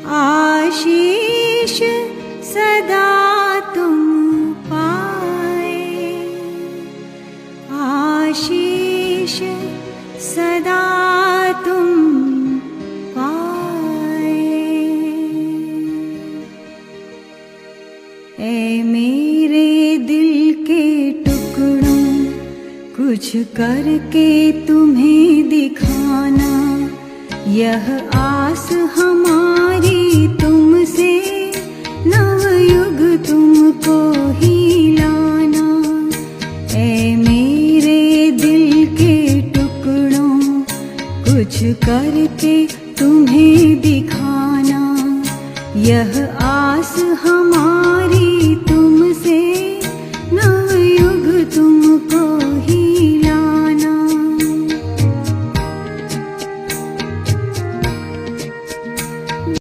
आशीष सदा तुम पाए, आशीष सदा तुम पाए। ऐ मेरे दिल के टुकड़ों, कुछ करके तुम्हें दिखाना, यह आस हमारी तुमसे, नवयुग तुमको ही लाना। ऐ मेरे दिल के टुकड़ों, कुछ करके तुम्हें दिखाना, यह आस हमारी तुमसे, नवयुग तुमको ही